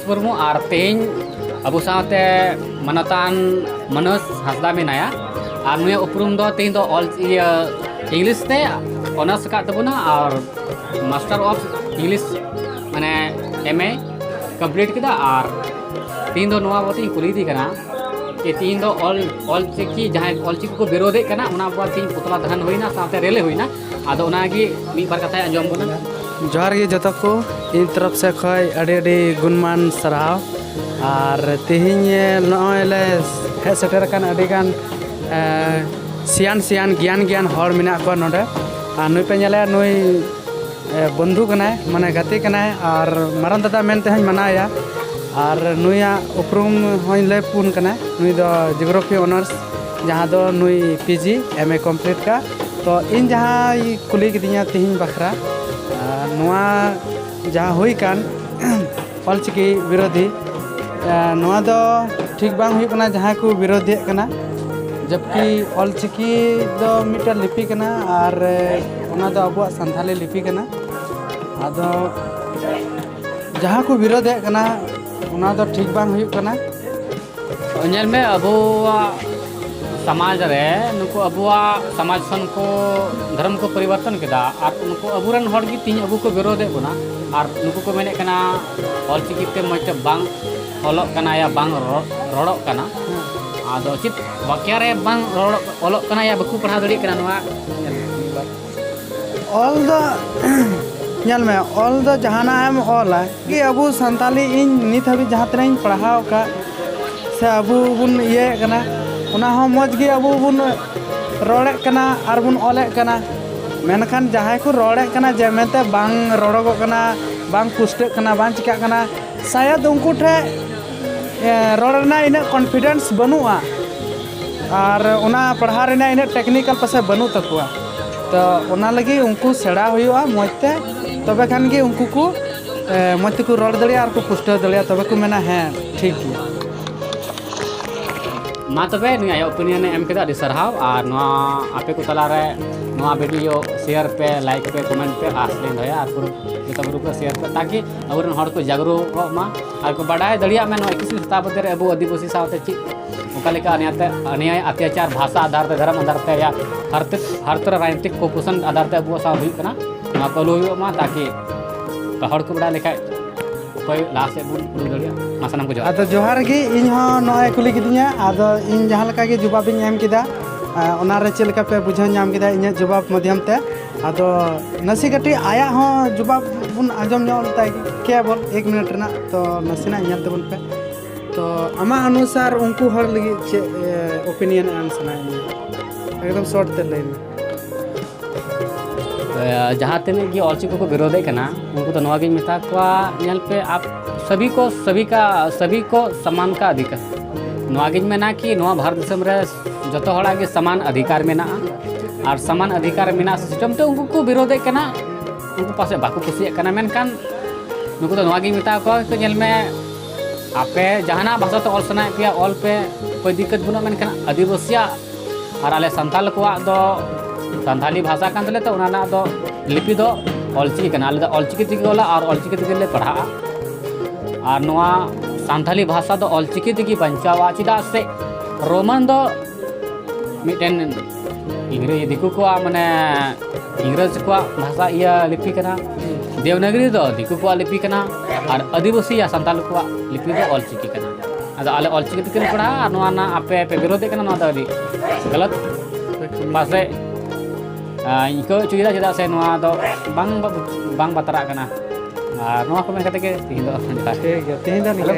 मुर्मू और तेज अब साते मनतान मनोज हासदा मेनाया और नुय उपरुम दो तेज दो ऑल इंग्लिश ते ऑनर्स का तबुना और मास्टर ऑफ इंग्लिश माने एमए कंप्लीट किदा और तीन दो नवा बोती कुली दी कना कि तीन दो ऑल चिकी जहां ऑल चिकी को विरोधे कना उना बा तीन पुतला दहन होइना साथे रेले होइना आदो उनागी मी बार कथा अंजम बोना जोहार गे जतो को इन तरफ से खय अड़े गुणमान सराव और तेहिङ नले हे सेटर कान अडिगान सियान सियान ज्ञान ज्ञान हर मेना को नोडे और नुई पे नेले नुई बंधु कनाय माने गाते कनाय और मारन दादा मेनते हन मनाया और नुया उपरुम हन ले पुन कनाय नुई दो जियोग्राफी ऑनर्स जहाँ दो नुई पीजी एमए कंप्लीट का तो इन जहाँ कुली किदिया तेहिङ बखरा नुआ जहाँ हुई कान ऑलचिकी विरोधी नुआ दो ठीक बांग हुई कना जहाँ को विरोधी कना जबकि ऑलचिकी दो मिटर लिपि कना और उना दो अबुआ संथाली लिपि कना आदो जहाँ को विरोध है कना उना दो ठीक बांग हुई कना अंजल में अबुआ समाज रे नुको अबुआ समाज सन को धर्म को परिवर्तन किदा और नुको अबुरन हर की तीन अबु को विरोध है बना और नुको को मेने कना ऑलचिकी ते मते बांग ऑलोक कना या बांग रोड़ोक कना आदो चित वाक्या रे बांग ऑलोक कना या बकु पढ़ा दड़ी कना नवा all the ñal me all the जहाना हम ऑल है कि अबु संताली इन नित हबी जहाँ तक इन पढ़ाओ का से अबु बुन ये कना उना हो मौज गे अबु बुन रोड़े कना और बुन ऑले कना मेनखान जहाँ को रोड़े कना जेमेते बांग रोड़ो कना बांग पुष्टे कना बांग चिका कना शायद उनको ठे रोड़ना इन कॉन्फिडेंस बनुआ और उना पढ़ा रेना इन टेक्निकल पासे बनु तकुआ तो उना लगी उनको सेड़ा हुआ मजते तबे खान गे उनको को मजते को रोड़ दड़िया और को पुष्टे दड़िया तबे को मेना है ठीक गया मा तबे नुई आया ओपिनियन एम केदा सरहाव और नवा आपे को तला रे नवा वीडियो शेयर पे लाइक पे कमेंट पे आसलिन होया और पूरा जतो ग्रुप पे शेयर पे ताकि अबरन हर को जागरूक मा और को बड़ाय दड़िया में 21वीं शताब्दी रे अबो आदिवासी सावते ची ओकालेका अन्याय अत्याचार भाषा आधार पे धर्म आधार पे या हर तरह राजनीतिक कुपोषण आधार पे अबो साव हुई कना नवा को लो मा ताकि हर को बड़ा लेखा कोई लास्ट से बुन पुल दड़िया मासनम को जो आदो जोहार गे इन हो नय कुली किदिया आदो इन जहाँ लका गे जवाब इन एम किदा ओना रे चेलका पे बुझाव नाम किदा इन जवाब माध्यम ते आदो नसी कटी आया हो जवाब बुन आजम ता क्या बोल 1 मिनट ना तो नसीना इन ते बुन पे तो आमा अनुसार उनको हर लगी चे ओपिनियन एम सना एकदम शॉर्ट ते लाइन जहाँ तक कि ऑलचिकी को विरोध कना उनको तो नवा मिता को नेल पे आप सभी को समान का अधिकार नवा में ना कि नवा भारत देशम रे जतो हड़ा के समान अधिकार में ना और समान अधिकार में ना सिस्टम तो उनको को विरोध कना उनको पासे बाको कुसी कना मेनकान उनको तो नवा मिता को तो नेल में आपे जहाना भाषा तो ऑल सना पे ऑल पे कोई दिक्कत बनो मेनकान आदिवासिया और आले संताल को दो संथाली भाषा कान तले तो उना दो लिपि दो ऑलचिकी कना आले ऑलचिकी तिगी होला और ऑलचिकी तिगी ले पढ़ा और नवा संथाली भाषा दो ऑलचिकी तिगी बंचावा चिदा से रोमन दो मिटेन इंग्रेजी दिकु को माने इंग्रेज को भाषा या लिपि कना देवनागरी दो दिकु को लिपि कना और आदिवासी या संथाल को लिपि दो ऑलचिकी कना आदो आले ऑलचिकी तिगी पढ़ा और नवा ना आपे पे विरोध कना नवा दो गलत पासे इको चुईदा चेदा से नवा दो बांग बतरा कना और नवा को मेन कते के तिहिं दो ठीक है तिहिं दो निका